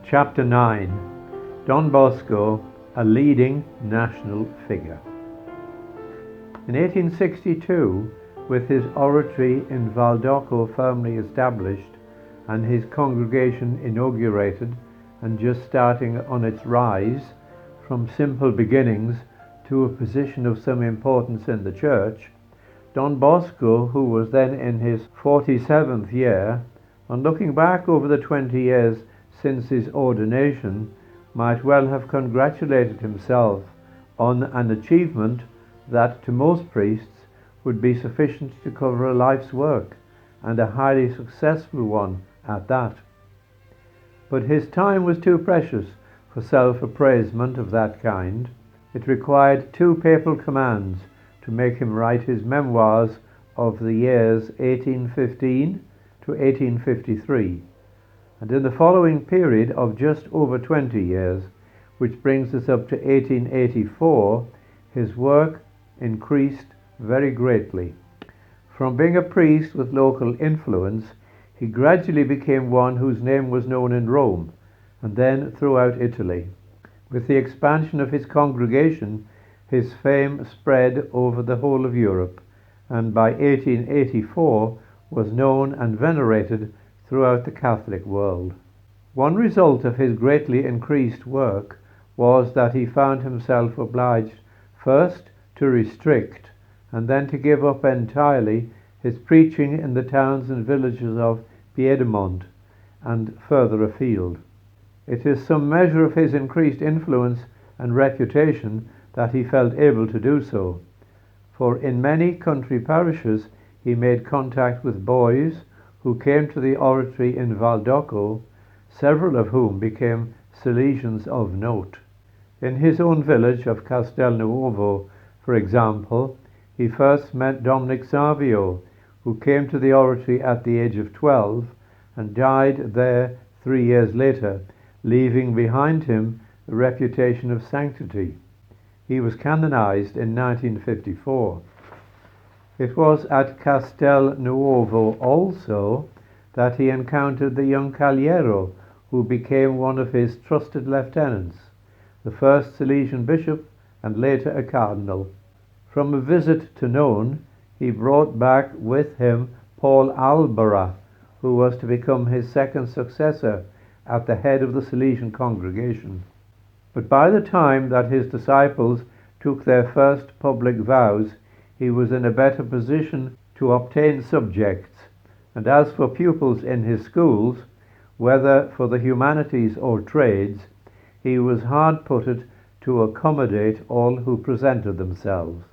Chapter 9. Don Bosco, a leading national figure. In 1862, with his oratory in Valdoco firmly established and his congregation inaugurated and just starting on its rise from simple beginnings to a position of some importance in the church, Don Bosco, who was then in his 47th year, on looking back over the 20 years since his ordination, might well have congratulated himself on an achievement that to most priests would be sufficient to cover a life's work, and a highly successful one at that. But his time was too precious for self-appraisement of that kind. It required 2 papal commands to make him write his memoirs of the years 1815 to 1853. And in the following period of just over 20 years, which brings us up to 1884, his work increased very greatly. From being a priest with local influence, he gradually became one whose name was known in Rome, and then throughout Italy. With the expansion of his congregation, his fame spread over the whole of Europe, and by 1884 was known and venerated throughout the Catholic world. One result of his greatly increased work was that he found himself obliged first to restrict and then to give up entirely his preaching in the towns and villages of Piedmont and further afield. It is some measure of his increased influence and reputation that he felt able to do so, for in many country parishes he made contact with boys who came to the oratory in Valdoco, several of whom became Salesians of note. In his own village of Castelnuovo, for example, he first met Dominic Savio, who came to the oratory at the age of 12 and died there 3 years later, leaving behind him a reputation of sanctity. He was canonized in 1954. It was at Castelnuovo also that he encountered the young Caliero, who became one of his trusted lieutenants, the first Salesian bishop and later a cardinal. From a visit to None, he brought back with him Paul Albera, who was to become his second successor at the head of the Salesian congregation. But by the time that his disciples took their first public vows, he was in a better position to obtain subjects, and as for pupils in his schools, whether for the humanities or trades, he was hard-putted to accommodate all who presented themselves.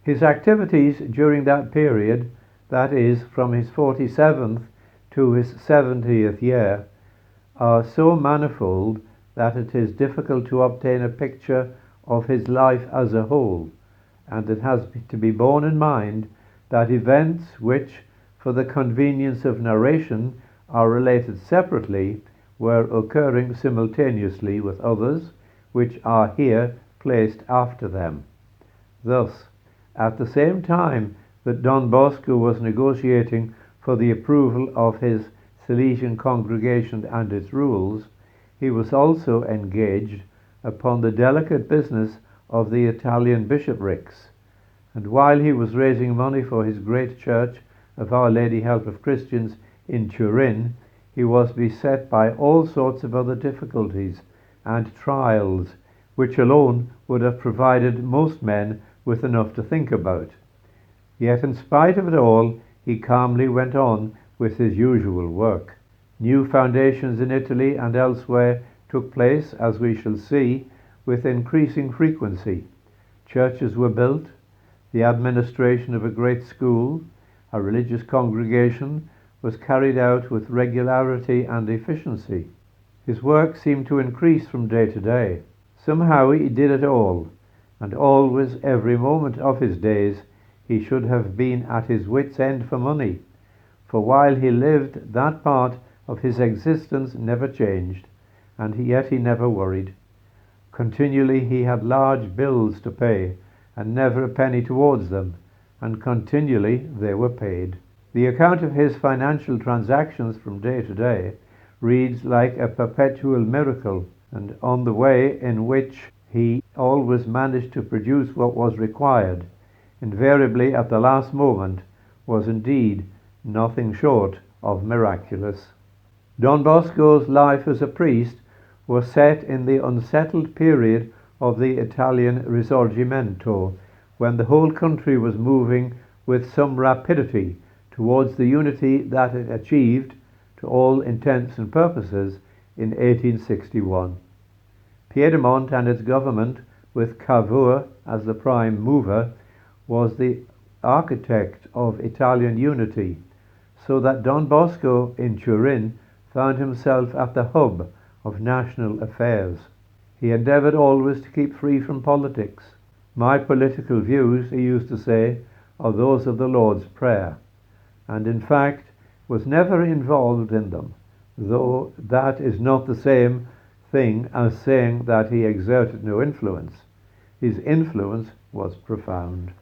His activities during that period, that is, from his 47th to his 70th year, are so manifold that it is difficult to obtain a picture of his life as a whole, and it has to be borne in mind that events which, for the convenience of narration, are related separately, were occurring simultaneously with others which are here placed after them. Thus, at the same time that Don Bosco was negotiating for the approval of his Salesian congregation and its rules, he was also engaged upon the delicate business of the Italian bishoprics, and while he was raising money for his great church of Our Lady Help of Christians in Turin, he was beset by all sorts of other difficulties and trials, which alone would have provided most men with enough to think about. Yet in spite of it all, he calmly went on with his usual work. New foundations in Italy and elsewhere took place, as we shall see, with increasing frequency. Churches were built, the administration of a great school, a religious congregation, was carried out with regularity and efficiency. His work seemed to increase from day to day. Somehow he did it all, and always, every moment of his days, he should have been at his wits' end for money, for while he lived, that part of his existence never changed, and yet he never worried. Continually he had large bills to pay, and never a penny towards them, and continually they were paid. The account of his financial transactions from day to day reads like a perpetual miracle, and on the way in which he always managed to produce what was required, invariably at the last moment, was indeed nothing short of miraculous. Don Bosco's life as a priest was set in the unsettled period of the Italian Risorgimento, when the whole country was moving with some rapidity towards the unity that it achieved, to all intents and purposes, in 1861. Piedmont and its government, with Cavour as the prime mover, was the architect of Italian unity, so that Don Bosco in Turin found himself at the hub of national affairs. He endeavoured always to keep free from politics. My political views, he used to say, are those of the Lord's Prayer, and in fact was never involved in them, though that is not the same thing as saying that he exerted no influence. His influence was profound.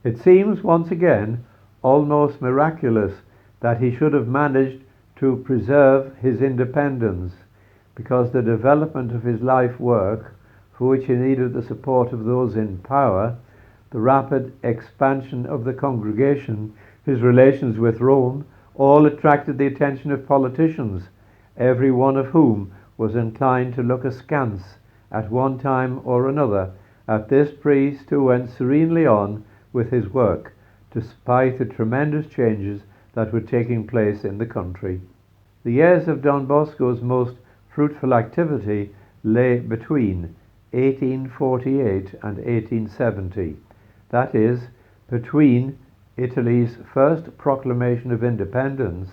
It seems once again almost miraculous that he should have managed to preserve his independence, because the development of his life work, for which he needed the support of those in power, the rapid expansion of the congregation, his relations with Rome, all attracted the attention of politicians, every one of whom was inclined to look askance at one time or another at this priest who went serenely on with his work, despite the tremendous changes that were taking place in the country. The years of Don Bosco's most fruitful activity lay between 1848 and 1870, that is, between Italy's first proclamation of independence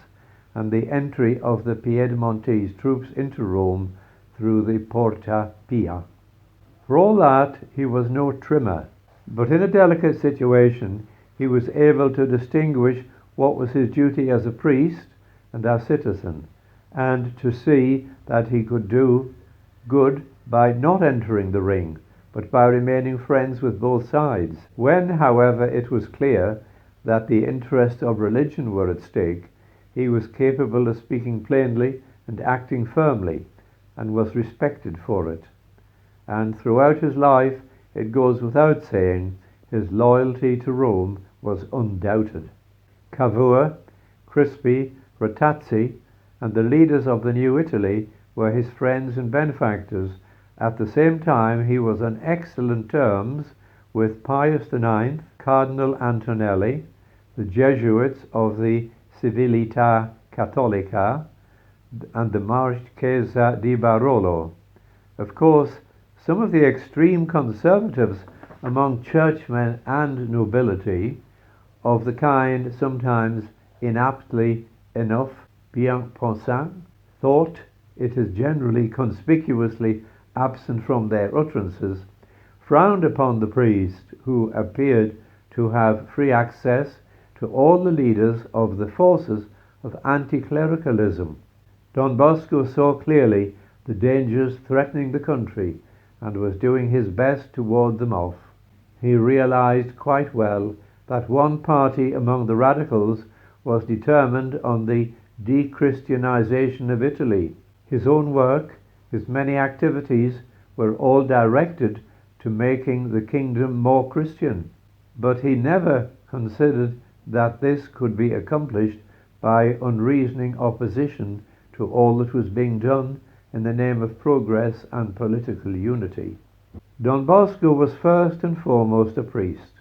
and the entry of the Piedmontese troops into Rome through the Porta Pia. For all that, he was no trimmer, but in a delicate situation he was able to distinguish what was his duty as a priest and as citizen, and to see that he could do good by not entering the ring, but by remaining friends with both sides. When, however, it was clear that the interests of religion were at stake, he was capable of speaking plainly and acting firmly, and was respected for it. And throughout his life, it goes without saying, his loyalty to Rome was undoubted. Cavour, Crispi, Rattazzi, and the leaders of the new Italy were his friends and benefactors. At the same time, he was on excellent terms with Pius IX, Cardinal Antonelli, the Jesuits of the Civiltà Cattolica, and the Marchesa di Barolo. Of course, some of the extreme conservatives among churchmen and nobility, of the kind sometimes inaptly enough bien-pensant, thought it is generally conspicuously absent from their utterances, frowned upon the priest who appeared to have free access to all the leaders of the forces of anti-clericalism. Don Bosco saw clearly the dangers threatening the country and was doing his best to ward them off. He realized quite well that one party among the radicals was determined on the de-Christianization of Italy. His own work, his many activities, were all directed to making the kingdom more Christian, but he never considered that this could be accomplished by unreasoning opposition to all that was being done in the name of progress and political unity. Don Bosco was first and foremost a priest.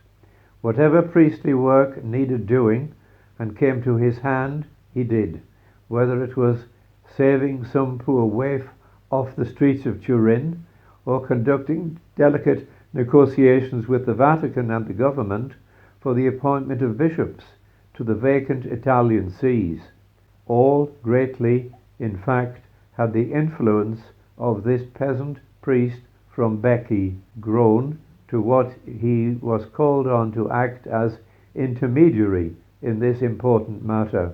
Whatever priestly work needed doing and came to his hand, he did, whether it was saving some poor waif off the streets of Turin, or conducting delicate negotiations with the Vatican and the government for the appointment of bishops to the vacant Italian sees. All greatly, in fact, had the influence of this peasant priest from Becchi grown to what he was called on to act as intermediary in this important matter.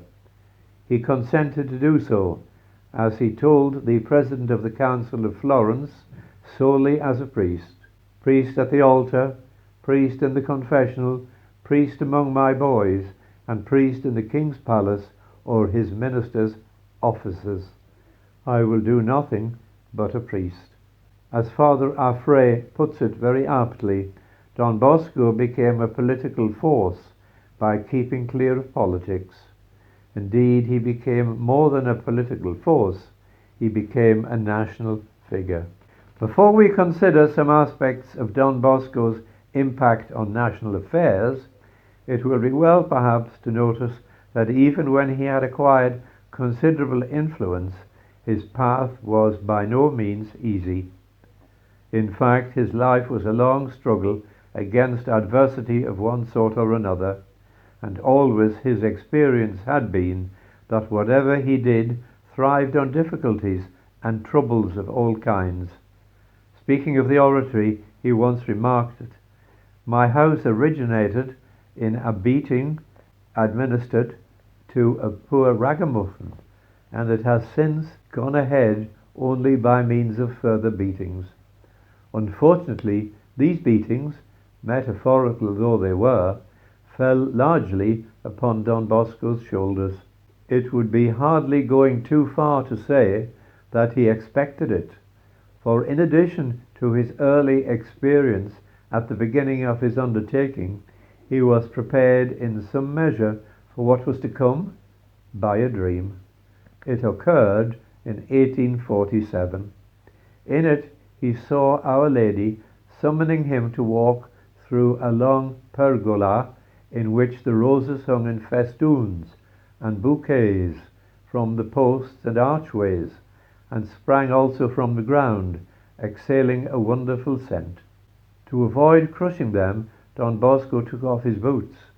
He consented to do so, as he told the president of the Council of Florence, solely as a priest. Priest at the altar, priest in the confessional, priest among my boys, and priest in the king's palace or his ministers' offices. I will do nothing but a priest. As Father Affray puts it very aptly, Don Bosco became a political force by keeping clear of politics. Indeed, he became more than a political force, he became a national figure. Before we consider some aspects of Don Bosco's impact on national affairs, it will be well perhaps to notice that even when he had acquired considerable influence, his path was by no means easy. In fact, his life was a long struggle against adversity of one sort or another, and always his experience had been that whatever he did thrived on difficulties and troubles of all kinds. Speaking of the oratory, he once remarked it, "My house originated in a beating administered to a poor ragamuffin, and it has since gone ahead only by means of further beatings." Unfortunately, these beatings, metaphorical though they were, fell largely upon Don Bosco's shoulders. It would be hardly going too far to say that he expected it, for in addition to his early experience at the beginning of his undertaking, he was prepared in some measure for what was to come by a dream. It occurred in 1847. In it, he saw Our Lady summoning him to walk through a long pergola in which the roses hung in festoons and bouquets from the posts and archways, and sprang also from the ground, exhaling a wonderful scent. To avoid crushing them, Don Bosco took off his boots,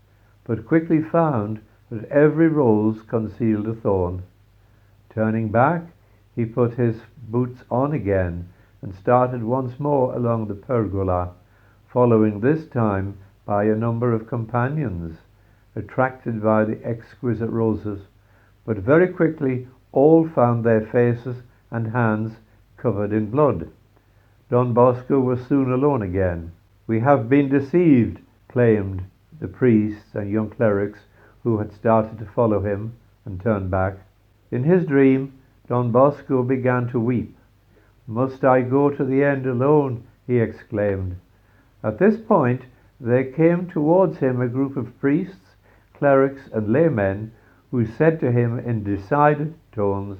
but quickly found that every rose concealed a thorn. Turning back, he put his boots on again and started once more along the pergola, following this time by a number of companions, attracted by the exquisite roses, but very quickly all found their faces and hands covered in blood. Don Bosco was soon alone again. "We have been deceived," claimed the priests and young clerics who had started to follow him and turn back. In his dream, Don Bosco began to weep. "Must I go to the end alone?" he exclaimed. At this point, there came towards him a group of priests, clerics, and laymen who said to him in decided tones,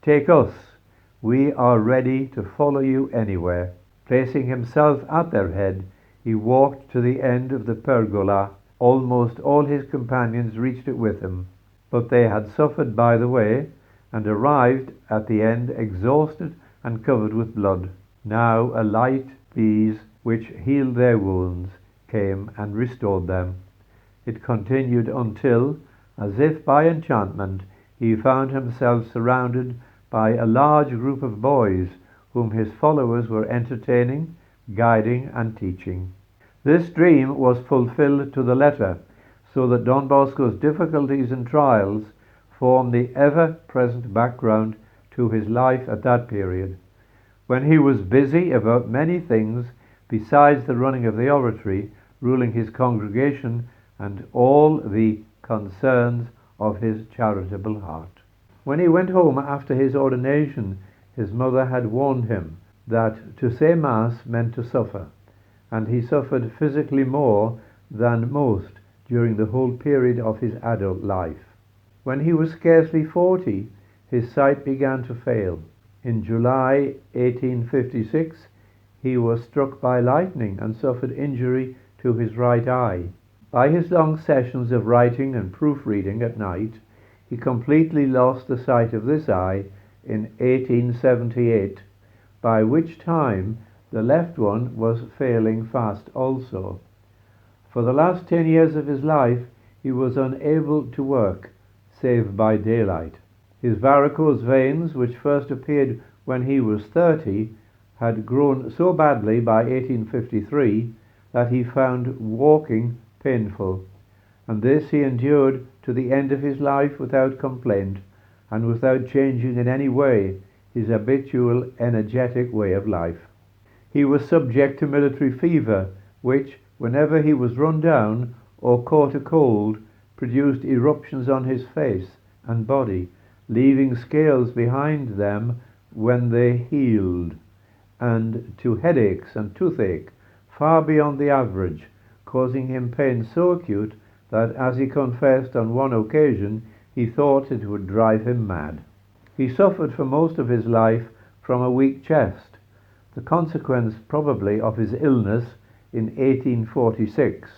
"Take us. We are ready to follow you anywhere." Placing himself at their head, he walked to the end of the pergola. Almost all his companions reached it with him, but they had suffered by the way and arrived at the end exhausted and covered with blood. Now a light breeze, which healed their wounds, came and restored them. It continued until, as if by enchantment, he found himself surrounded by a large group of boys whom his followers were entertaining, guiding, and teaching. This dream was fulfilled to the letter, so that Don Bosco's difficulties and trials form the ever-present background to his life at that period, when he was busy about many things besides the running of the oratory, ruling his congregation and all the concerns of his charitable heart. When he went home after his ordination, his mother had warned him that to say Mass meant to suffer, and he suffered physically more than most during the whole period of his adult life. When he was scarcely 40, his sight began to fail. In July 1856, he was struck by lightning and suffered injury to his right eye. By his long sessions of writing and proofreading at night, he completely lost the sight of this eye in 1878, by which time the left one was failing fast also. For the last 10 years of his life, he was unable to work, save by daylight. His varicose veins, which first appeared when he was 30, had grown so badly by 1853 that he found walking painful, and this he endured to the end of his life without complaint and without changing in any way his habitual energetic way of life. He was subject to military fever, which, whenever he was run down or caught a cold, produced eruptions on his face and body, leaving scales behind them when they healed, and to headaches and toothache far beyond the average, causing him pain so acute that, as he confessed on one occasion, he thought it would drive him mad. He suffered for most of his life from a weak chest, the consequence probably of his illness in 1846,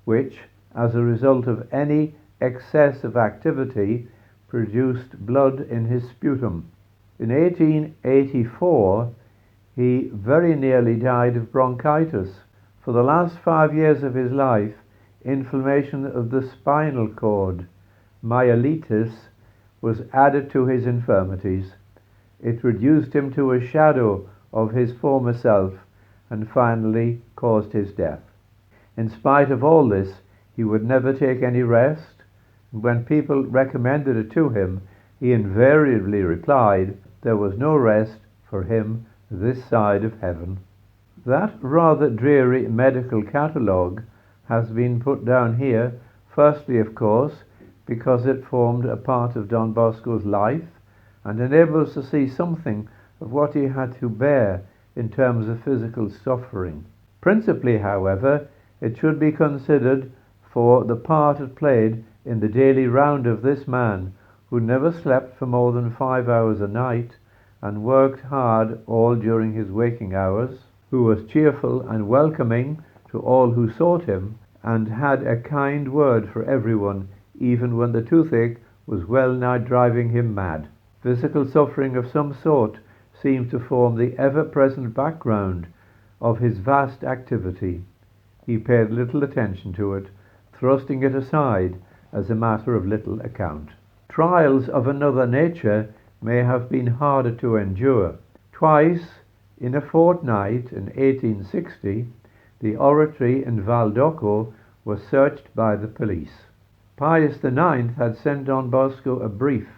which, as a result of any excess of activity, produced blood in his sputum. In 1884, he very nearly died of bronchitis. For the last 5 years of his life, inflammation of the spinal cord, myelitis, was added to his infirmities. It reduced him to a shadow of his former self and finally caused his death. In spite of all this, he would never take any rest. When people recommended it to him, he invariably replied there was no rest for him this side of heaven. That rather dreary medical catalogue has been put down here, firstly, of course, because it formed a part of Don Bosco's life and enables us to see something of what he had to bear in terms of physical suffering. Principally, however, it should be considered for the part it played in the daily round of this man, who never slept for more than 5 hours a night and worked hard all during his waking hours, who was cheerful and welcoming to all who sought him, and had a kind word for everyone, even when the toothache was well nigh driving him mad. Physical suffering of some sort seemed to form the ever-present background of his vast activity. He paid little attention to it, thrusting it aside as a matter of little account. Trials of another nature may have been harder to endure. Twice in a fortnight in 1860, the oratory in Valdocco was searched by the police. Pius IX had sent Don Bosco a brief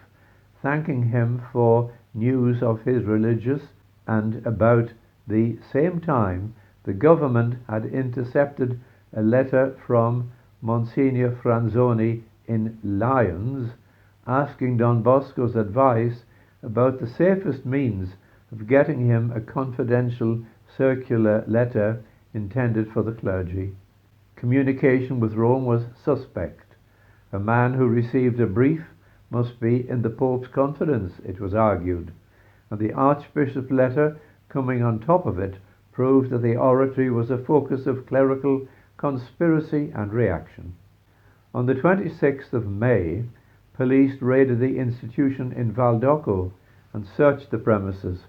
thanking him for news of his religious, and about the same time the government had intercepted a letter from Monsignor Franzoni in Lyons asking Don Bosco's advice about the safest means of getting him a confidential circular letter intended for the clergy. Communication with Rome was suspect. A man who received a brief must be in the Pope's confidence, it was argued, and the Archbishop's letter coming on top of it proved that the oratory was a focus of clerical conspiracy and reaction. On the 26th of May, police raided the institution in Valdocco and searched the premises.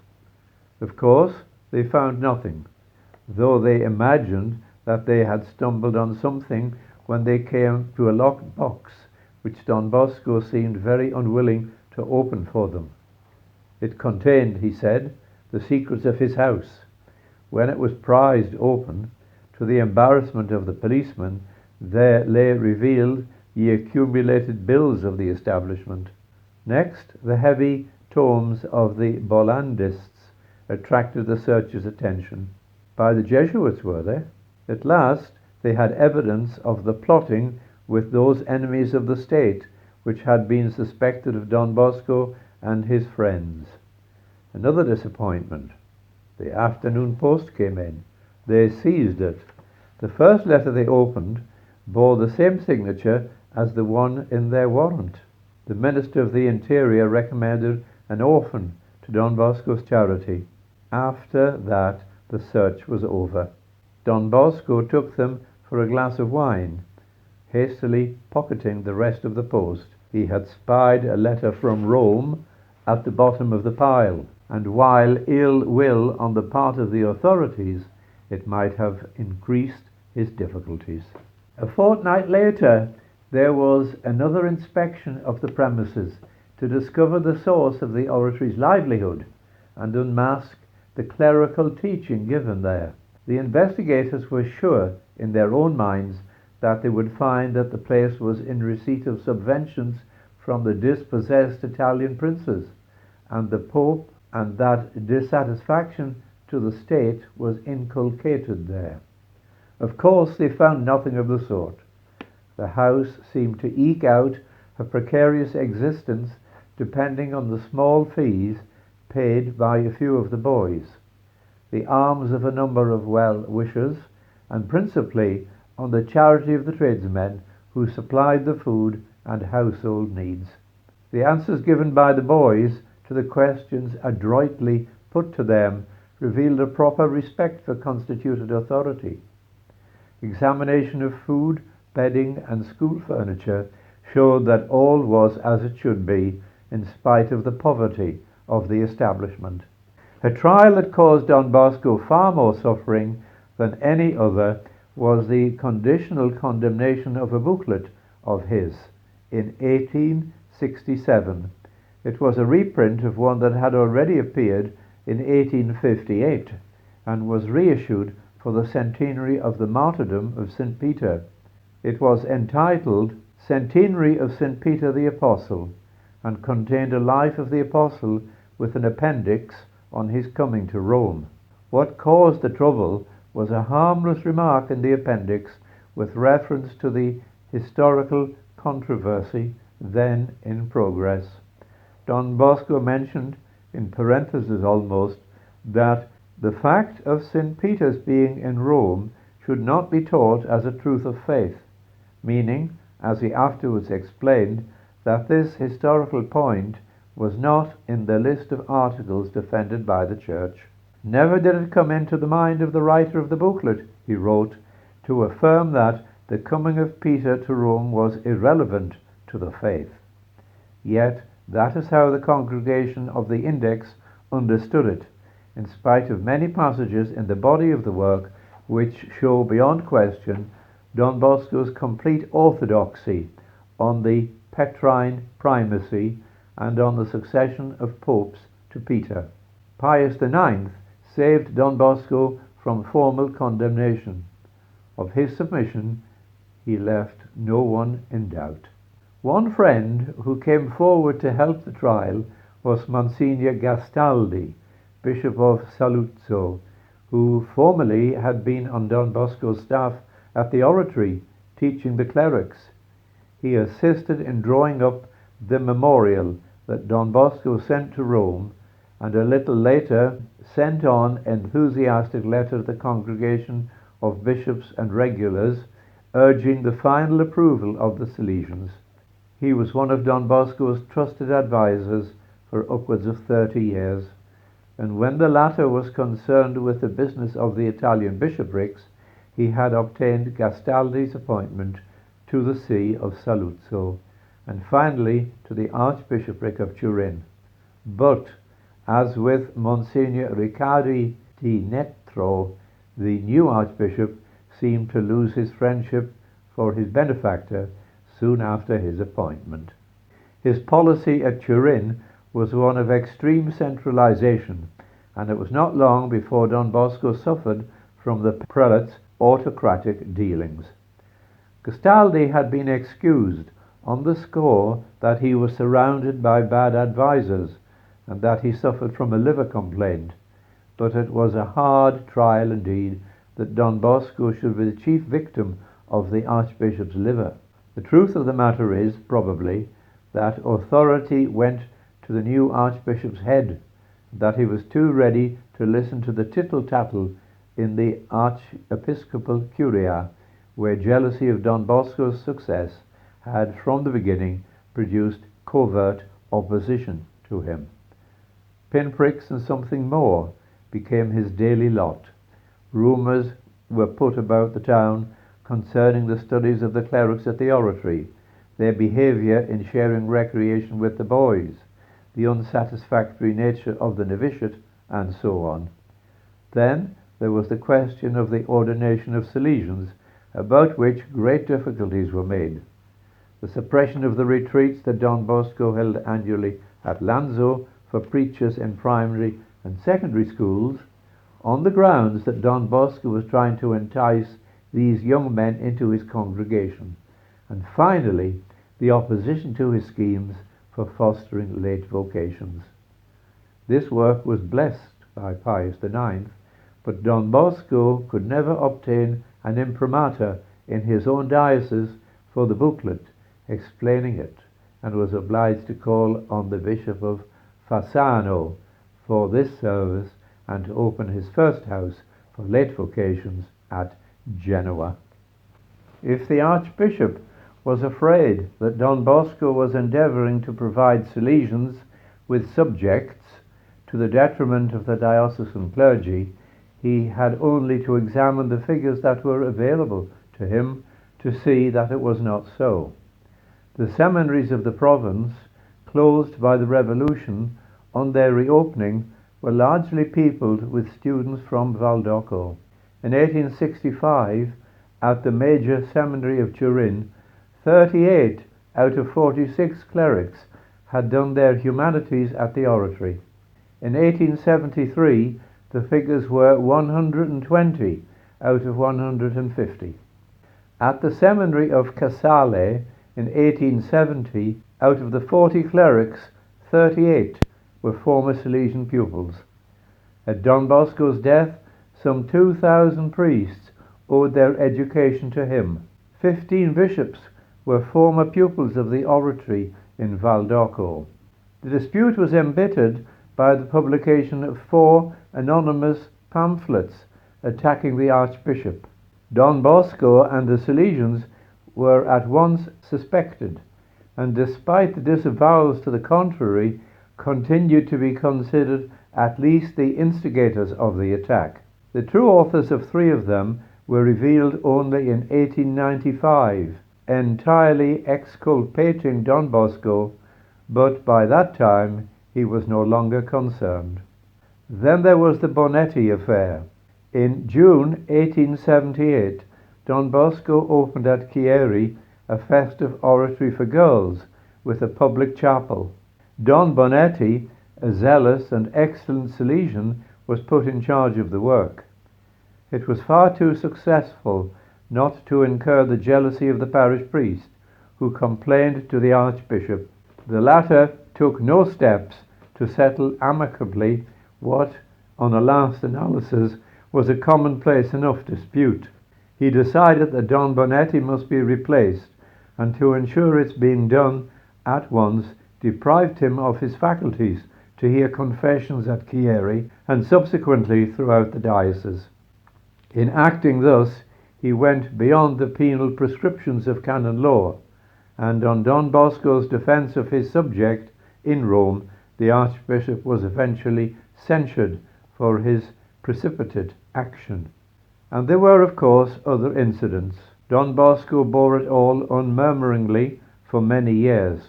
Of course, they found nothing, though they imagined that they had stumbled on something when they came to a locked box, which Don Bosco seemed very unwilling to open for them. It contained, he said, the secrets of his house. When it was prized open, to the embarrassment of the policeman, there lay revealed the accumulated bills of the establishment. Next, the heavy tomes of the Bollandists attracted the searchers' attention. By the Jesuits, were they? At last, they had evidence of the plotting with those enemies of the state which had been suspected of Don Bosco and his friends. Another disappointment. The afternoon post came in. They seized it. The first letter they opened bore the same signature as the one in their warrant. The Minister of the Interior recommended an orphan to Don Bosco's charity. After that, the search was over. Don Bosco took them for a glass of wine, hastily pocketing the rest of the post. He had spied a letter from Rome at the bottom of the pile, and while ill will on the part of the authorities, it might have increased his difficulties. A fortnight later, there was another inspection of the premises to discover the source of the oratory's livelihood and unmask the clerical teaching given there. The investigators were sure in their own minds that they would find that the place was in receipt of subventions from the dispossessed Italian princes and the Pope, and that dissatisfaction to the state was inculcated there. Of course, they found nothing of the sort. The house seemed to eke out a precarious existence depending on the small fees paid by a few of the boys, the alms of a number of well-wishers, and principally on the charity of the tradesmen who supplied the food and household needs. The answers given by the boys to the questions adroitly put to them revealed a proper respect for constituted authority. Examination of food, bedding, and school furniture showed that all was as it should be, in spite of the poverty of the establishment. A trial that caused Don Bosco far more suffering than any other was the conditional condemnation of a booklet of his in 1867. It was a reprint of one that had already appeared in 1858 and was reissued for the centenary of the martyrdom of St. Peter. It was entitled Centenary of St. Peter the Apostle and contained a life of the apostle with an appendix on his coming to Rome. What caused the trouble was a harmless remark in the appendix with reference to the historical controversy then in progress. Don Bosco mentioned, in parentheses almost, that the fact of St. Peter's being in Rome should not be taught as a truth of faith, meaning, as he afterwards explained, that this historical point was not in the list of articles defended by the Church. Never did it come into the mind of the writer of the booklet, he wrote, to affirm that the coming of Peter to Rome was irrelevant to the faith. Yet that is how the congregation of the Index understood it, in spite of many passages in the body of the work which show beyond question Don Bosco's complete orthodoxy on the Petrine primacy and on the succession of popes to Peter. Pius IX saved Don Bosco from formal condemnation. Of his submission, he left no one in doubt. One friend who came forward to help the trial was Monsignor Gastaldi, Bishop of Saluzzo, who formerly had been on Don Bosco's staff at the oratory, teaching the clerics. He assisted in drawing up the memorial that Don Bosco sent to Rome, and a little later sent on enthusiastic letter to the congregation of bishops and regulars, urging the final approval of the Salesians. He was one of Don Bosco's trusted advisers for upwards of 30 years, and when the latter was concerned with the business of the Italian bishoprics, he had obtained Gastaldi's appointment to the see of Saluzzo, and finally to the archbishopric of Turin. But, as with Monsignor Riccardi di Netro, the new archbishop seemed to lose his friendship for his benefactor soon after his appointment. His policy at Turin was one of extreme centralization, and it was not long before Don Bosco suffered from the prelate's autocratic dealings. Gastaldi had been excused on the score that he was surrounded by bad advisers and that he suffered from a liver complaint, but it was a hard trial indeed that Don Bosco should be the chief victim of the archbishop's liver. The truth of the matter is, probably, that authority went to the new archbishop's head, that he was too ready to listen to the tittle-tattle in the archiepiscopal curia, where jealousy of Don Bosco's success had from the beginning produced covert opposition to him. Pinpricks and something more became his daily lot. Rumours were put about the town concerning the studies of the clerics at the oratory, their behaviour in sharing recreation with the boys, the unsatisfactory nature of the novitiate, and so on. Then there was the question of the ordination of Salesians, about which great difficulties were made. The suppression of the retreats that Don Bosco held annually at Lanzo for preachers in primary and secondary schools, on the grounds that Don Bosco was trying to entice these young men into his congregation, and finally the opposition to his schemes for fostering late vocations. This work was blessed by Pius IX, but Don Bosco could never obtain an imprimatur in his own diocese for the booklet explaining it, and was obliged to call on the Bishop of Fasano for this service and to open his first house for late vocations at Genoa. If the Archbishop was afraid that Don Bosco was endeavouring to provide Salesians with subjects to the detriment of the diocesan clergy, he had only to examine the figures that were available to him to see that it was not so. The seminaries of the province, closed by the Revolution, on their reopening, were largely peopled with students from Valdocco. In 1865, at the major seminary of Turin, 38 out of 46 clerics had done their humanities at the oratory. In 1873, the figures were 120 out of 150. At the seminary of Casale in 1870, out of the 40 clerics, 38 were former Salesian pupils. At Don Bosco's death, some 2,000 priests owed their education to him. 15 bishops were former pupils of the oratory in Valdocco. The dispute was embittered by the publication of 4 anonymous pamphlets attacking the Archbishop. Don Bosco and the Salesians were at once suspected, and despite the disavowals to the contrary, continued to be considered at least the instigators of the attack. The true authors of 3 of them were revealed only in 1895, entirely exculpating Don Bosco, but by that time he was no longer concerned. Then there was the Bonetti affair. In June 1878, Don Bosco opened at Chieri a festive oratory for girls with a public chapel. Don Bonetti, a zealous and excellent Salesian, was put in charge of the work. It was far too successful not to incur the jealousy of the parish priest, who complained to the Archbishop. The latter took no steps to settle amicably what, on a last analysis, was a commonplace enough dispute. He decided that Don Bonetti must be replaced, and to ensure its being done at once, deprived him of his faculties to hear confessions at Chieri and subsequently throughout the diocese. In acting thus, he went beyond the penal prescriptions of canon law, and on Don Bosco's defence of his subject in Rome, the Archbishop was eventually censured for his precipitate action. And there were, of course, other incidents. Don Bosco bore it all unmurmuringly for many years.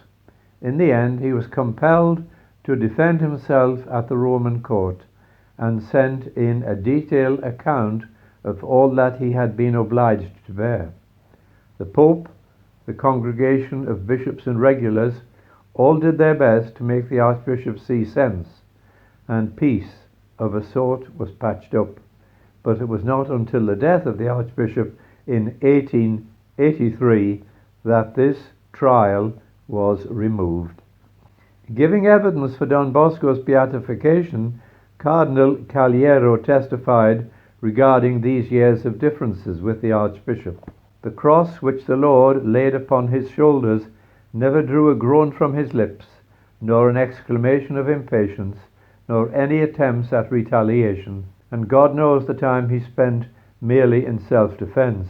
In the end, he was compelled to defend himself at the Roman court and sent in a detailed account of all that he had been obliged to bear. The Pope, the congregation of bishops and regulars, all did their best to make the Archbishop see sense, and peace of a sort was patched up. But it was not until the death of the Archbishop in 1883 that this trial was removed. Giving evidence for Don Bosco's beatification, Cardinal Caliero testified regarding these years of differences with the Archbishop. The cross which the Lord laid upon his shoulders never drew a groan from his lips, nor an exclamation of impatience, nor any attempts at retaliation, and God knows the time he spent merely in self-defense.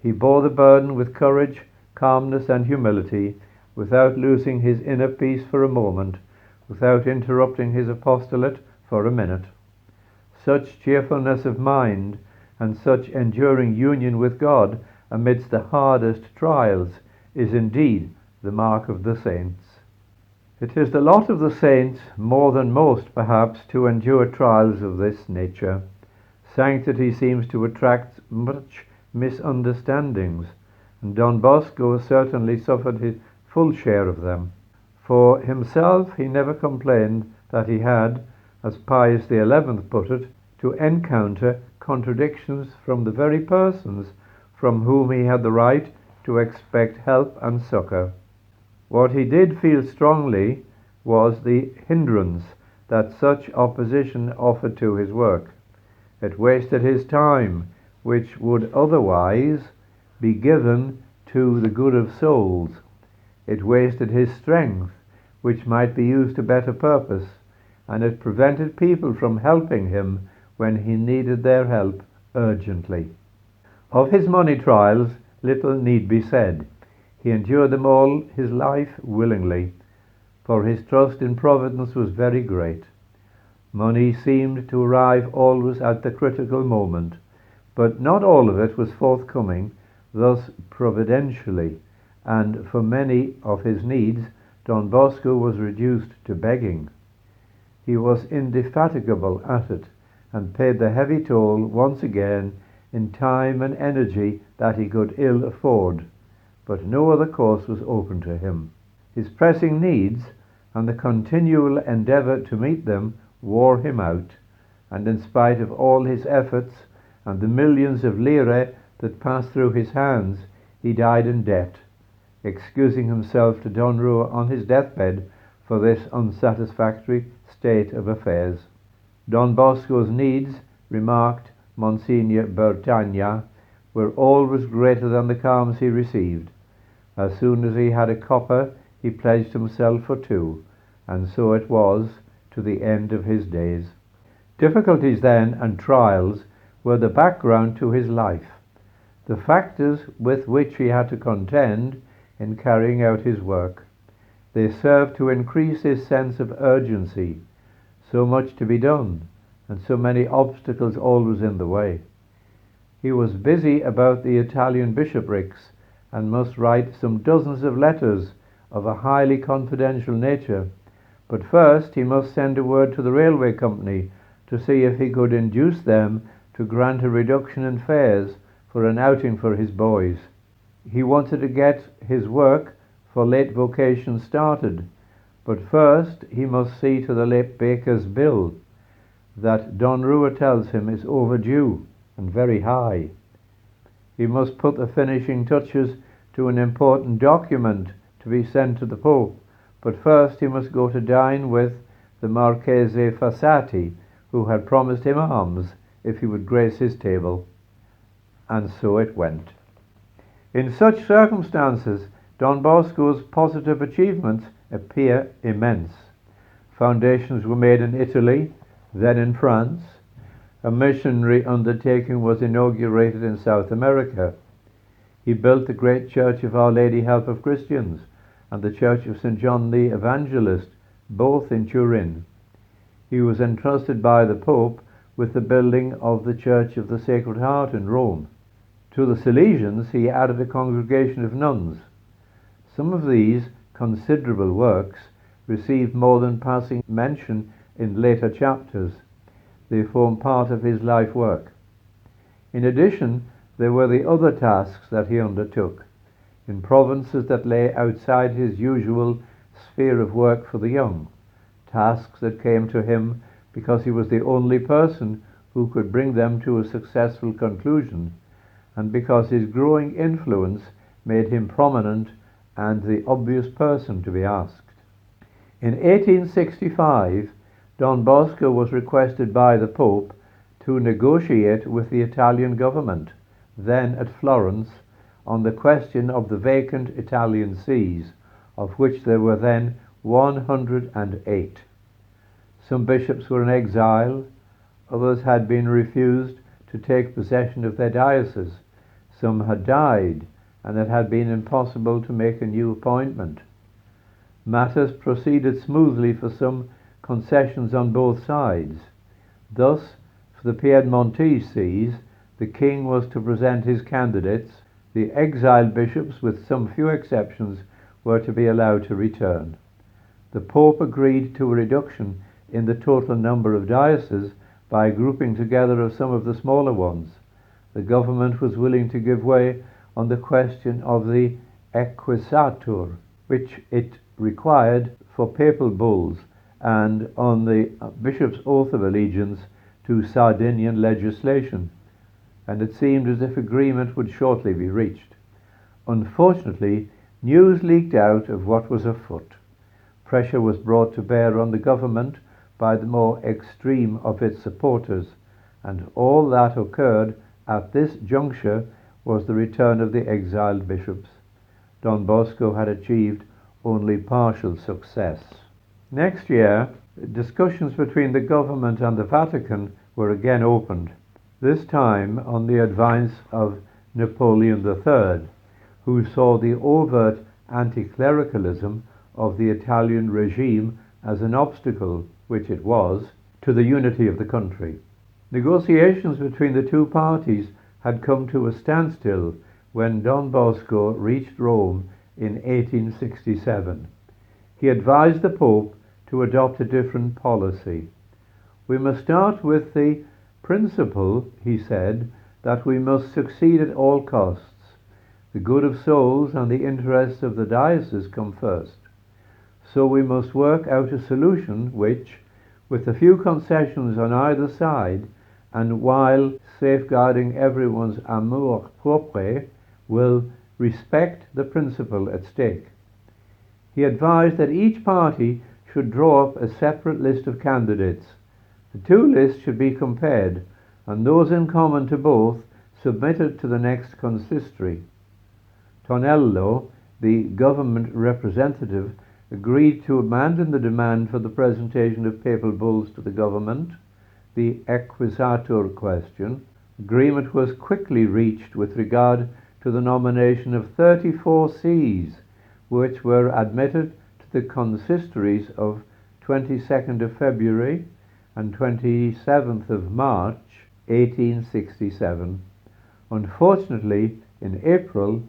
He bore the burden with courage, calmness, and humility, without losing his inner peace for a moment, without interrupting his apostolate for a minute. Such cheerfulness of mind and such enduring union with God amidst the hardest trials is indeed the mark of the saints. It is the lot of the saints, more than most perhaps, to endure trials of this nature. Sanctity seems to attract much misunderstandings, and Don Bosco certainly suffered his full share of them. For himself, he never complained that he had, as Pius XI put it, to encounter contradictions from the very persons from whom he had the right to expect help and succor. What he did feel strongly was the hindrance that such opposition offered to his work. It wasted his time, which would otherwise be given to the good of souls. It wasted his strength, which might be used to better purpose, and it prevented people from helping him when he needed their help urgently. Of his money trials, little need be said. He endured them all his life willingly, for his trust in Providence was very great. Money seemed to arrive always at the critical moment, but not all of it was forthcoming, thus providentially, and for many of his needs, Don Bosco was reduced to begging. He was indefatigable at it, and paid the heavy toll once again in time and energy that he could ill afford, but no other course was open to him. His pressing needs and the continual endeavour to meet them wore him out, and in spite of all his efforts and the millions of lire that passed through his hands, he died in debt, excusing himself to Don Rua on his deathbed for this unsatisfactory state of affairs. Don Bosco's needs, remarked Monsignor Bertagna, were always greater than the calms he received. As soon as he had a copper, he pledged himself for two, and so it was to the end of his days. Difficulties then and trials were the background to his life, the factors with which he had to contend in carrying out his work. They served to increase his sense of urgency, so much to be done, and so many obstacles always in the way. He was busy about the Italian bishoprics, and must write some dozens of letters of a highly confidential nature, but first he must send a word to the railway company to see if he could induce them to grant a reduction in fares for an outing for his boys. He wanted to get his work for late vocation started, but first he must see to the late baker's bill that Don Rua tells him is overdue and very high. He must put the finishing touches to an important document to be sent to the Pope, but first he must go to dine with the Marchese Fossati, who had promised him alms if he would grace his table. And so it went. In such circumstances, Don Bosco's positive achievements appear immense. Foundations were made in Italy, then in France. A missionary undertaking was inaugurated in South America. He built the great church of Our Lady Help of Christians and the church of St. John the Evangelist, both in Turin. He was entrusted by the Pope with the building of the Church of the Sacred Heart in Rome. To the Salesians he added a congregation of nuns. Some of these considerable works received more than passing mention in later chapters. They form part of his life work. In addition, there were the other tasks that he undertook in provinces that lay outside his usual sphere of work for the young, tasks that came to him because he was the only person who could bring them to a successful conclusion, and because his growing influence made him prominent and the obvious person to be asked. In 1865, Don Bosco was requested by the Pope to negotiate with the Italian government, then at Florence, on the question of the vacant Italian sees, of which there were then 108. Some bishops were in exile, others had been refused to take possession of their diocese, some had died, and it had been impossible to make a new appointment. Matters proceeded smoothly for some concessions on both sides. Thus, for the Piedmontese sees, the king was to present his candidates. The exiled bishops, with some few exceptions, were to be allowed to return. The Pope agreed to a reduction in the total number of dioceses by grouping together of some of the smaller ones. The government was willing to give way on the question of the equisatur, which it required for papal bulls, and on the bishop's oath of allegiance to Sardinian legislation, and it seemed as if agreement would shortly be reached. Unfortunately, news leaked out of what was afoot. Pressure was brought to bear on the government by the more extreme of its supporters, and all that occurred at this juncture was the return of the exiled bishops. Don Bosco had achieved only partial success. Next year, discussions between the government and the Vatican were again opened, this time on the advice of Napoleon III, who saw the overt anti-clericalism of the Italian regime as an obstacle, which it was, to the unity of the country. Negotiations between the two parties had come to a standstill when Don Bosco reached Rome in 1867. He advised the Pope to adopt a different policy. "We must start with the principle," he said, "that we must succeed at all costs. The good of souls and the interests of the diocese come first. So we must work out a solution which, with a few concessions on either side, and while safeguarding everyone's amour propre, will respect the principle at stake." He advised that each party should draw up a separate list of candidates. The two lists should be compared, and those in common to both submitted to the next consistory. Tonello, the government representative, agreed to abandon the demand for the presentation of papal bulls to the government, the Acquisitor question. Agreement was quickly reached with regard to the nomination of 34 sees, which were admitted to the consistories of 22nd of February and 27th of March 1867. Unfortunately, in April,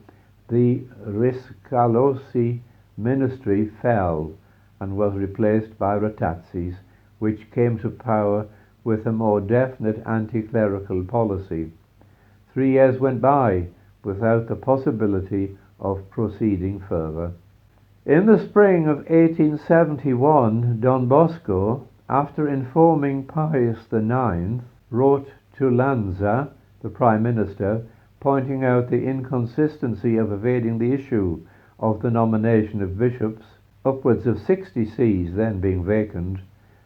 the Riscalosi ministry fell and was replaced by Ratazzi's, which came to power with a more definite anti-clerical policy. 3 years went by without the possibility of proceeding further. In the spring of 1871, Don Bosco, after informing Pius IX, wrote to Lanza, the Prime Minister, pointing out the inconsistency of evading the issue of the nomination of bishops, upwards of 60 sees then being vacant,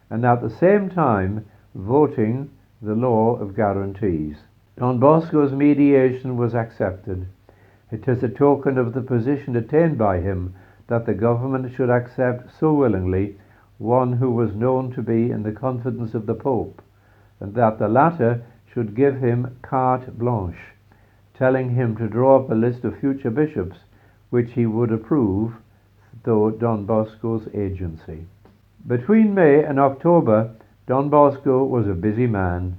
and at the same time voting the law of guarantees. Don Bosco's mediation was accepted. It is a token of the position attained by him that the government should accept so willingly one who was known to be in the confidence of the Pope, and that the latter should give him carte blanche, telling him to draw up a list of future bishops which he would approve through Don Bosco's agency. Between May and October, Don Bosco was a busy man.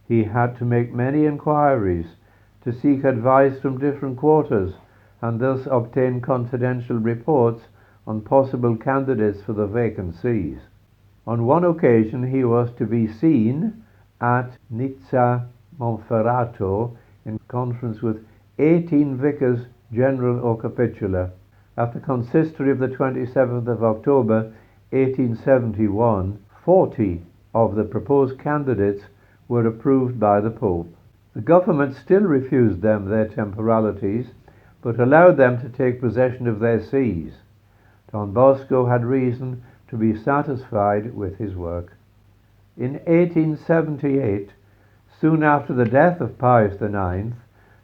He had to make many inquiries, to seek advice from different quarters, and thus obtain confidential reports on possible candidates for the vacant sees. On one occasion he was to be seen at Nizza Monferrato in conference with 18 vicars general or capitular. At the consistory of the 27th of October 1871, 40 of the proposed candidates were approved by the Pope. The government still refused them their temporalities, but allowed them to take possession of their sees. Don Bosco had reason to be satisfied with his work. In 1878, soon after the death of Pius IX,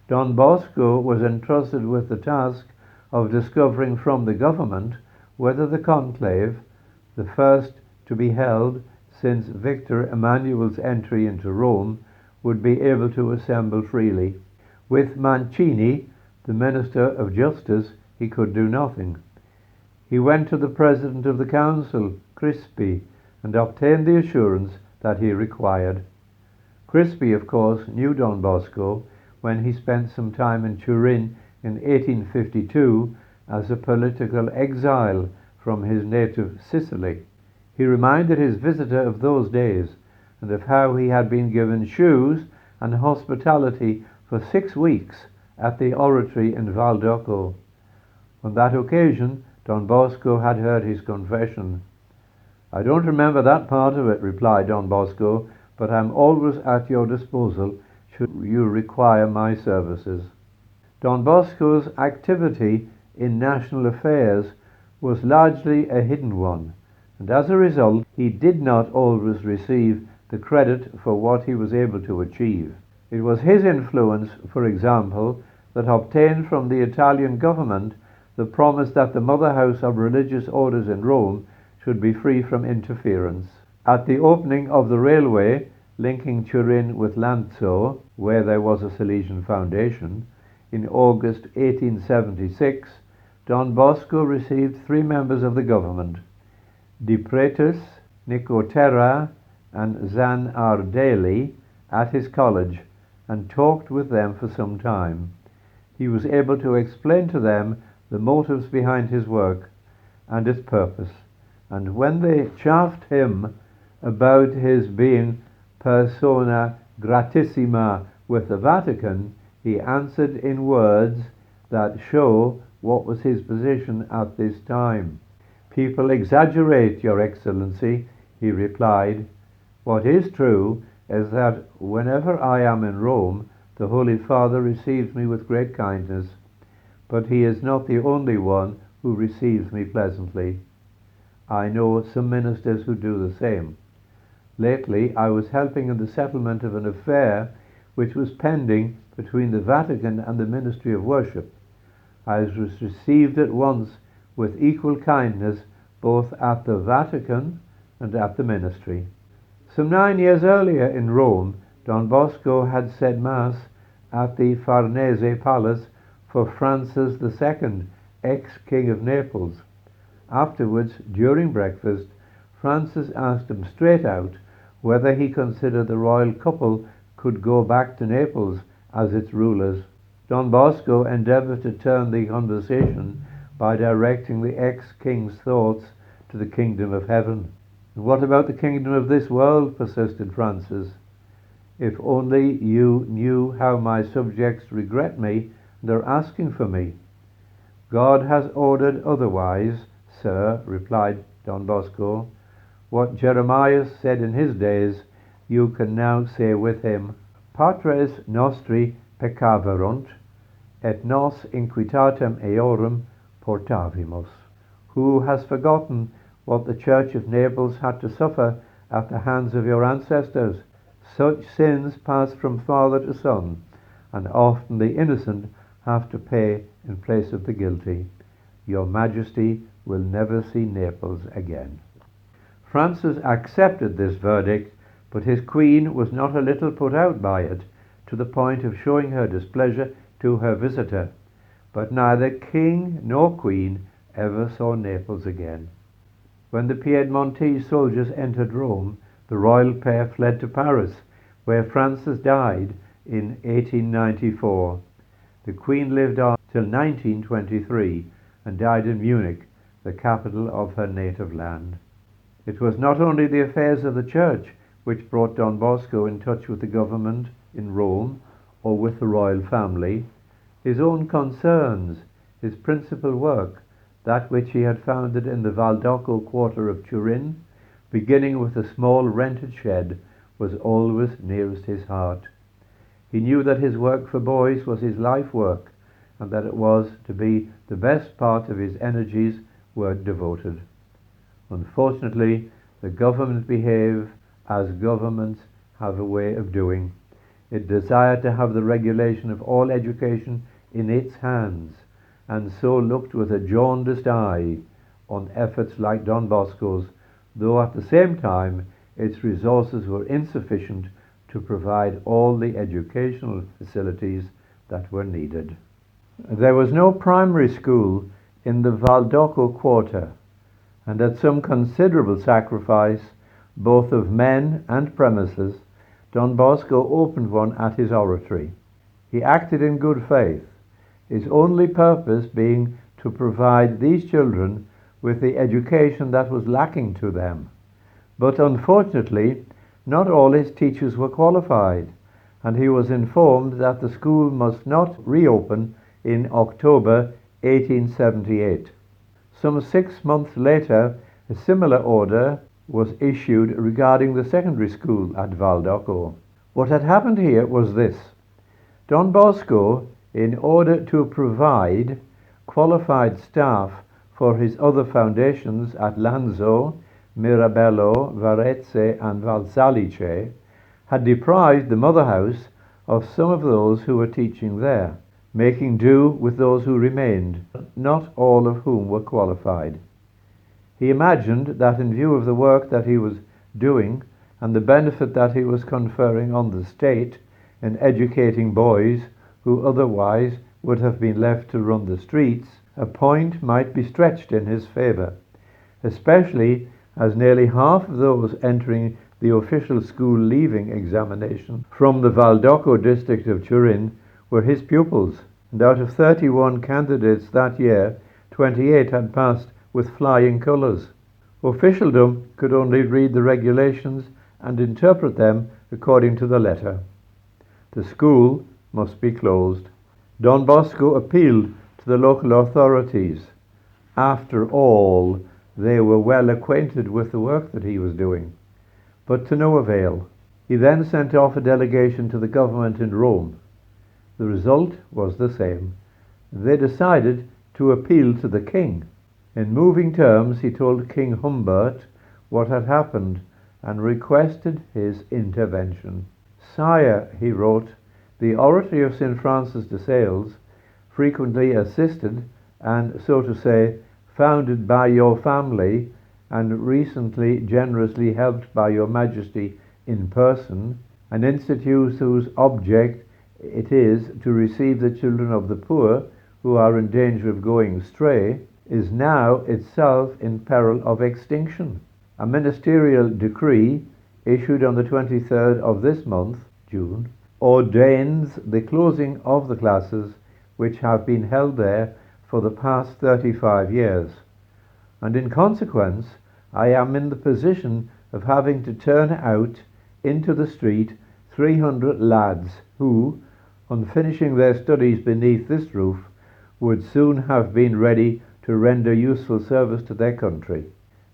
Don Bosco was entrusted with the task of discovering from the government whether the conclave, the first to be held since Victor Emmanuel's entry into Rome, would be able to assemble freely. With Mancini, the Minister of Justice, he could do nothing. He went to the President of the Council, Crispi, and obtained the assurance that he required. Crispi, of course, knew Don Bosco when he spent some time in Turin in 1852 as a political exile from his native Sicily. He reminded his visitor of those days and of how he had been given shoes and hospitality for 6 weeks at the oratory in Valdocco. On that occasion, Don Bosco had heard his confession. "I don't remember that part of it," replied Don Bosco, "but I'm always at your disposal should you require my services." Don Bosco's activity in national affairs was largely a hidden one, and as a result, he did not always receive the credit for what he was able to achieve. It was his influence, for example, that obtained from the Italian government the promise that the mother house of religious orders in Rome should be free from interference. At the opening of the railway linking Turin with Lanzo, where there was a Salesian foundation, in August 1876, Don Bosco received 3 members of the government, De Pretis, Nicotera, and Zanardelli, at his college, and talked with them for some time. He was able to explain to them the motives behind his work and its purpose, and when they chaffed him about his being persona gratissima with the Vatican, he answered in words that show what was his position at this time. "People exaggerate, Your Excellency," he replied. "What is true is that whenever I am in Rome, the Holy Father receives me with great kindness, but he is not the only one who receives me pleasantly. I know some ministers who do the same. Lately, I was helping in the settlement of an affair which was pending between the Vatican and the Ministry of Worship. I was received at once with equal kindness both at the Vatican and at the ministry." Some 9 years earlier in Rome, Don Bosco had said Mass at the Farnese Palace for Francis II, ex-King of Naples. Afterwards, during breakfast, Francis asked him straight out whether he considered the royal couple could go back to Naples as its rulers. Don Bosco endeavored to turn the conversation by directing the ex-king's thoughts to the kingdom of heaven. "What about the kingdom of this world?" persisted Francis. "If only you knew how my subjects regret me and are asking for me." "God has ordered otherwise, sir," replied Don Bosco. "What Jeremiah said in his days, you can now say with him, Patres nostri peccaverunt, et nos inquitatem eorum portavimus." Who has forgotten what the Church of Naples had to suffer at the hands of your ancestors? Such sins pass from father to son, and often the innocent have to pay in place of the guilty. Your Majesty will never see Naples again. Francis accepted this verdict, but his queen was not a little put out by it, to the point of showing her displeasure to her visitor. But neither king nor queen ever saw Naples again. When the Piedmontese soldiers entered Rome, the royal pair fled to Paris, where Francis died in 1894. The Queen lived on till 1923 and died in Munich, the capital of her native land. It was not only the affairs of the Church which brought Don Bosco in touch with the government in Rome or with the royal family. His own concerns, his principal work, that which he had founded in the Valdocco quarter of Turin, beginning with a small rented shed, was always nearest his heart. He knew that his work for boys was his life work, and that it was to be the best part of his energies were devoted. Unfortunately, the government behaved as governments have a way of doing. It desired to have the regulation of all education in its hands, and so looked with a jaundiced eye on efforts like Don Bosco's, though at the same time its resources were insufficient to provide all the educational facilities that were needed. There was no primary school in the Valdocco quarter, and at some considerable sacrifice, both of men and premises, Don Bosco opened one at his oratory. He acted in good faith, his only purpose being to provide these children with the education that was lacking to them. But unfortunately, not all his teachers were qualified, and he was informed that the school must not reopen in October 1878. Some 6 months later, a similar order was issued regarding the secondary school at Valdocco. What had happened here was this. Don Bosco, in order to provide qualified staff for his other foundations at Lanzo, Mirabello, Varese and Valsalice, had deprived the mother house of some of those who were teaching there. making do with those who remained, not all of whom were qualified. He imagined that in view of the work that he was doing and the benefit that he was conferring on the state in educating boys who otherwise would have been left to run the streets, a point might be stretched in his favor, especially as nearly half of those entering the official school leaving examination from the Valdocco district of Turin were his pupils, and out of 31 candidates that year, 28 had passed with flying colours. Officialdom could only read the regulations and interpret them according to the letter. The school must be closed. Don Bosco appealed to the local authorities. After all, they were well acquainted with the work that he was doing, but to no avail. He then sent off a delegation to the government in Rome. The result was the same. They decided to appeal to the king. In moving terms, he told King Humbert what had happened and requested his intervention. "Sire," he wrote, "the oratory of St. Francis de Sales, frequently assisted and, so to say, founded by your family and recently generously helped by your Majesty in person, an institute whose object it is to receive the children of the poor who are in danger of going astray, is now itself in peril of extinction. A ministerial decree issued on the 23rd of this month, June, ordains the closing of the classes which have been held there for the past 35 years, and in consequence I am in the position of having to turn out into the street 300 lads who, on finishing their studies beneath this roof, would soon have been ready to render useful service to their country.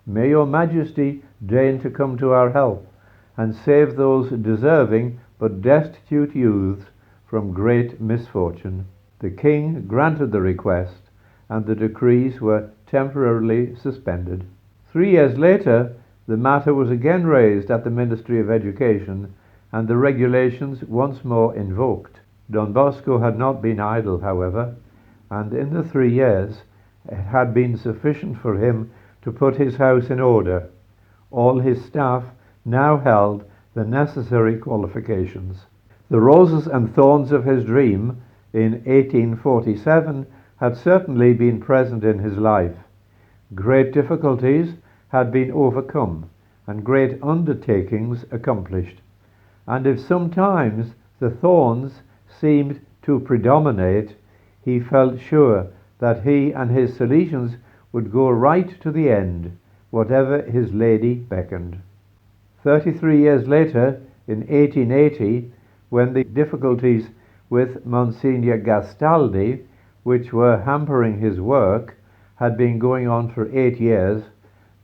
May your Majesty deign to come to our help and save those deserving but destitute youths from great misfortune." The king granted the request, and the decrees were temporarily suspended. 3 years later, the matter was again raised at the Ministry of Education, and the regulations once more invoked. Don Bosco had not been idle, however, and in the 3 years it had been sufficient for him to put his house in order. All his staff now held the necessary qualifications. The roses and thorns of his dream in 1847 had certainly been present in his life. Great difficulties had been overcome and great undertakings accomplished, and if sometimes the thorns seemed to predominate, he felt sure that he and his Salesians would go right to the end, whatever his lady beckoned. 33 years later, in 1880, when the difficulties with Monsignor Gastaldi, which were hampering his work, had been going on for 8 years,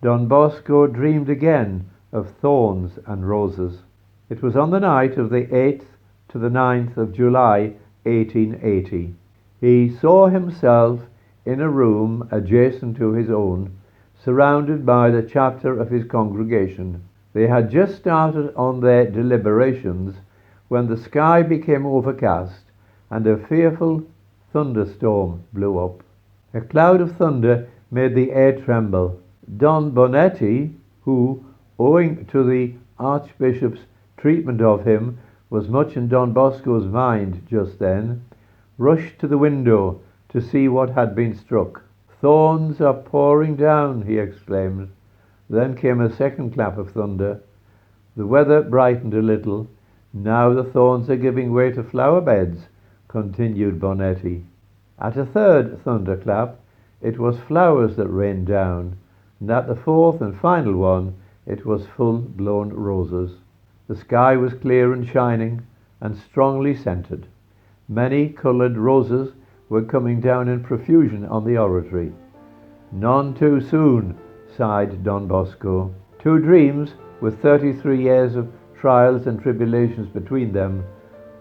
Don Bosco dreamed again of thorns and roses. It was on the night of the 8th to the 9th of July, 1880. He saw himself in a room adjacent to his own, surrounded by the chapter of his congregation. They had just started on their deliberations when the sky became overcast and a fearful thunderstorm blew up. A cloud of thunder made the air tremble. Don Bonetti, who, owing to the Archbishop's treatment of him, was much in Don Bosco's mind just then, rushed to the window to see what had been struck. "Thorns are pouring down," he exclaimed. Then came a second clap of thunder. The weather brightened a little. "Now the thorns are giving way to flower beds," continued Bonetti. At a third thunderclap, it was flowers that rained down, and at the fourth and final one, it was full-blown roses. The sky was clear and shining, and strongly scented. Many coloured roses were coming down in profusion on the oratory. "None too soon," sighed Don Bosco. 2 dreams with 33 years of trials and tribulations between them,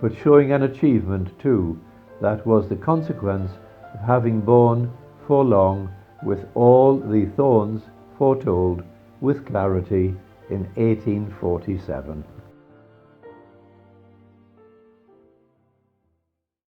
but showing an achievement too that was the consequence of having borne for long with all the thorns foretold with clarity in 1847.